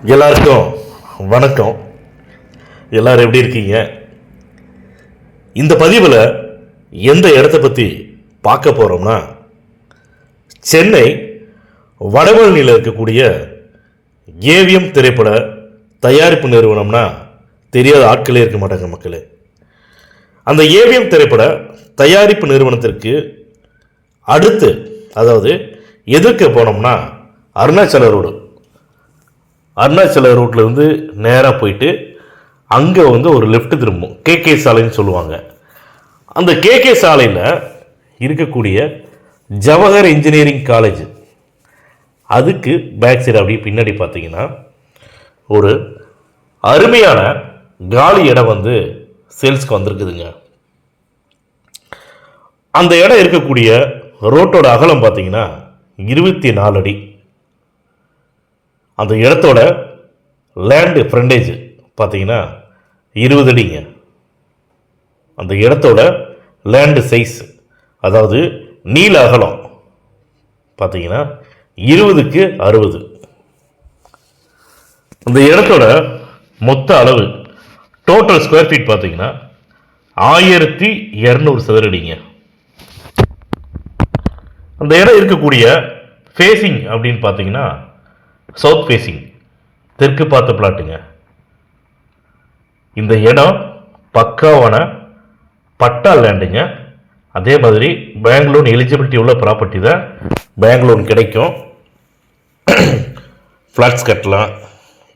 எல்லாருக்கும் வணக்கம். எல்லாரும் எப்படி இருக்கீங்க? இந்த பதிவில் எந்த இடத்த பற்றி பார்க்க போகிறோம்னா, சென்னை வடபழனியில் இருக்கக்கூடிய ஏவிஎம் திரைப்பட தயாரிப்பு நிறுவனம்னா தெரியாத ஆட்களே இருக்க மாட்டாங்க மக்களே. அந்த ஏவிஎம் திரைப்பட தயாரிப்பு நிறுவனத்திற்கு அடுத்து, அதாவது எதிர்க்க போனோம்னா அருணாச்சல ரோட்டில் இருந்து நேராக போயிட்டு அங்கே ஒரு லெஃப்ட் திரும்பும், கேகே சாலைன்னு சொல்லுவாங்க. அந்த கேகே சாலையில் இருக்கக்கூடிய ஜவஹர் இன்ஜினியரிங் காலேஜ், அதுக்கு பேக் சைடு அப்படியே பின்னாடி பார்த்தீங்கன்னா ஒரு அருமையான காலி இடம் சேல்ஸ்க்கு வந்திருக்குதுங்க. அந்த இடம் இருக்கக்கூடிய ரோட்டோட அகலம் பார்த்தீங்கன்னா 24 அடி. அந்த இடத்தோட லேண்டு ஃப்ரண்டேஜ் பார்த்தீங்கன்னா 20 அடிங்க. அந்த இடத்தோட லேண்டு சைஸ், அதாவது நீள அகலம் பார்த்தீங்கன்னா 20க்கு 60. அந்த இடத்தோட மொத்த அளவு டோட்டல் ஸ்கொயர் ஃபீட் பார்த்தீங்கன்னா 1200 சதுரடிங்க. அந்த இடம் இருக்கக்கூடிய ஃபேஸிங் அப்படின்னு பார்த்தீங்கன்னா சவுத் ஃபேஸிங், தெற்கு பார்த்த பிளாட்டுங்க. இந்த இடம் பக்காவான பட்டா லேண்டுங்க. அதே மாதிரி பேங்க் லோன் எலிஜிபிலிட்டி உள்ள ப்ராப்பர்ட்டி தான். பேங்க் லோன் கிடைக்கும், ஃப்ளாட்ஸ் கட்டலாம்,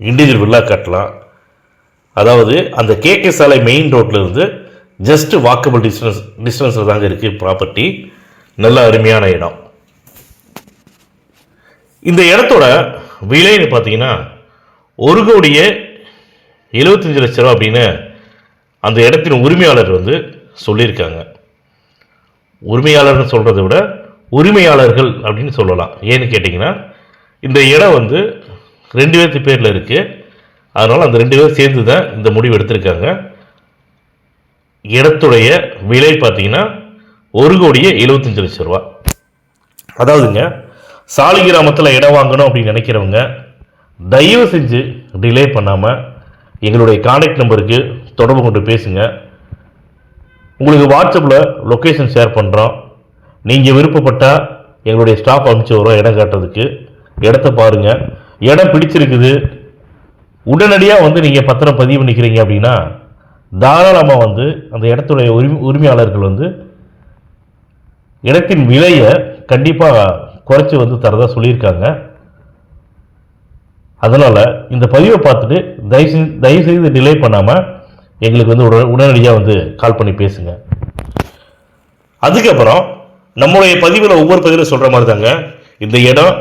இண்டிவிஜுவல் வில்லா கட்டலாம். அதாவது அந்த கேகே சாலை மெயின் ரோட்டில் இருந்து ஜஸ்ட் வாக்கபிள் டிஸ்டன்ஸில் தாங்க இருக்குது ப்ராப்பர்ட்டி. நல்ல அருமையான இடம். இந்த இடத்தோட விலைன்னு பார்த்தீங்கன்னா 1,75,00,000 அப்படின்னு அந்த இடத்தின் உரிமையாளர் சொல்லியிருக்காங்க. உரிமையாளர்னு சொல்கிறத விட உரிமையாளர்கள் அப்படின்னு சொல்லலாம். ஏன்னு கேட்டிங்கன்னா, இந்த இடம் 2 பேர்த்து பேரில் இருக்குது. அதனால் அந்த 2 பேர் சேர்ந்து தான் இந்த முடிவு எடுத்திருக்காங்க. இடத்துடைய விலை பார்த்தீங்கன்னா 1,75,00,000 ரூபா. அதாவதுங்க, சாலிகிராமத்தில் இடம் வாங்கணும் அப்படின்னு நினைக்கிறவங்க தயவு செஞ்சு டிலே பண்ணாமல் எங்களுடைய கான்டாக்ட் நம்பருக்கு தொடர்பு கொண்டு பேசுங்க. உங்களுக்கு வாட்ஸ்அப்பில் லொக்கேஷன் ஷேர் பண்ணுறோம். நீங்கள் விருப்பப்பட்டால் எங்களுடைய ஸ்டாஃப் அனுப்பிச்சு வரோம் இடம் காட்டுறதுக்கு. இடத்த பாருங்கள், இடம் பிடிச்சிருக்குது, உடனடியாக நீங்கள் பத்திரம் பதிவு பண்ணிக்கிறீங்க அப்படின்னா தாராளமாக அந்த இடத்துடைய உரிமையாளர்கள் இடத்தின் விலையை கண்டிப்பாக குறைச்சி தரதா சொல்லியிருக்காங்க. அதனால் இந்த பதிவை பார்த்துட்டு தயவுசெய்து டிலே பண்ணாமல் எங்களுக்கு உடனடியாக கால் பண்ணி பேசுங்க. அதுக்கப்புறம் நம்மளுடைய பதிவில் ஒவ்வொரு பதிவில் சொல்கிற மாதிரி தாங்க, இந்த இடம்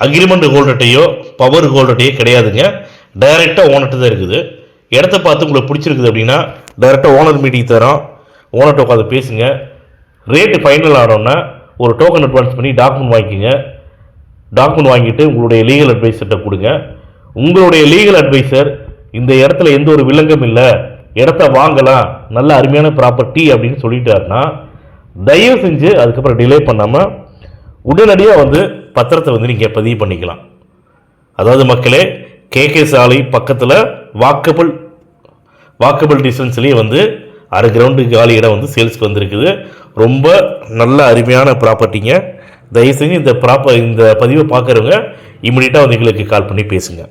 அக்ரிமெண்ட் ஹோல்டர்ட்டையோ பவர் ஹோல்டர்ட்டையோ கிடையாதுங்க. டைரெக்டாக ஓனர்கிட்ட தான் இருக்குது. இடத்த பார்த்து உங்களுக்கு பிடிச்சிருக்குது அப்படின்னா டைரெக்டாக ஓனர் மீட்டிங் தரோம், ஓனர்கிட்ட உட்காந்து பேசுங்க. ரேட்டு ஃபைனல் ஆனோன்னா ஒரு டோக்கன் அட்வான்ஸ் பண்ணி டாக்குமெண்ட் வாங்கிக்கோங்க. டாக்குமெண்ட் வாங்கிட்டு உங்களுடைய லீகல் அட்வைசர்கிட்ட கொடுங்க. உங்களுடைய லீகல் அட்வைசர் இந்த இடத்துல எந்த ஒரு வில்லங்கம் இல்லை, இடத்த வாங்கலாம், நல்ல அருமையான ப்ராப்பர்ட்டி அப்படின்னு சொல்லிட்டாருன்னா தயவு செஞ்சு அதுக்கப்புறம் டிலே பண்ணாமல் உடனடியாக பத்திரத்தை நீங்கள் பதிவு பண்ணிக்கலாம். அதாவது மக்களே, கேகே சாலை பக்கத்தில் வாக்கபிள் டிஸ்டன்ஸ்லேயே அரை கிரவுண்டு காலி இடம் சேல்ஸ்க்கு வந்திருக்குது. ரொம்ப நல்ல அருமையான ப்ராப்பர்ட்டிங்க. தயவுசெஞ்சு இந்த பதிவை பார்க்குறவங்க இம்மிடியட்டாக எங்களுக்கு கால் பண்ணி பேசுங்க.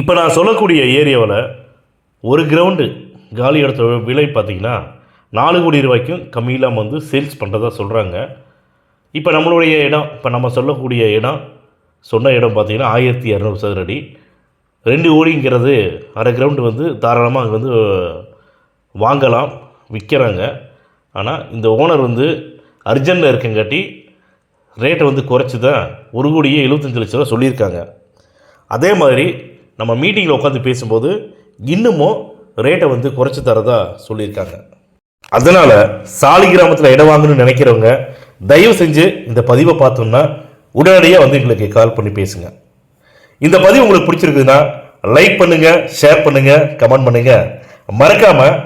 இப்போ நான் சொல்லக்கூடிய ஏரியாவில் ஒரு கிரவுண்டு காலி இடத்தோட விலை பார்த்திங்கன்னா 4 கோடி ரூபாய்க்கும் கம்மியில்லாமல் சேல்ஸ் பண்ணுறதா சொல்கிறாங்க. இப்போ நம்மளுடைய இடம், இப்போ நம்ம சொல்லக்கூடிய இடம் சொன்ன இடம் பார்த்திங்கன்னா 1200 சதுரடி. 2 கோடிங்கிறது அரை கிரவுண்டு தாராளமாக அங்கே வாங்கலாம், விற்கிறாங்க. ஆனால் இந்த ஓனர் அர்ஜென்ட்டில் இருக்கங்காட்டி ரேட்டை குறைச்சி தான் 1,75,00,000 சொல்லியிருக்காங்க. அதே மாதிரி நம்ம மீட்டிங்கில் உட்காந்து பேசும்போது இன்னமும் ரேட்டை குறைச்சி தரதா சொல்லியிருக்காங்க. அதனால் சாலிகிராமத்தில் இடம் வாங்கணும்னு நினைக்கிறவங்க தயவு செஞ்சு இந்த பதிவை பார்த்தோம்னா உடனடியாக எங்களுக்கு கால் பண்ணி பேசுங்க. இந்த பதிவு உங்களுக்கு பிடிச்சிருக்குதுன்னா லைக் பண்ணுங்கள், ஷேர் பண்ணுங்கள், கமெண்ட் பண்ணுங்கள். மறக்காமல்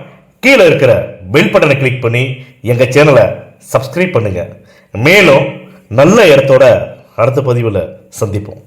கீழே இருக்கிற பெல் பட்டனை கிளிக் பண்ணி எங்கள் சேனலை சப்ஸ்கிரைப் பண்ணுங்கள். மேலும் நல்ல இடத்தோட அடுத்த பதிவில் சந்திப்போம்.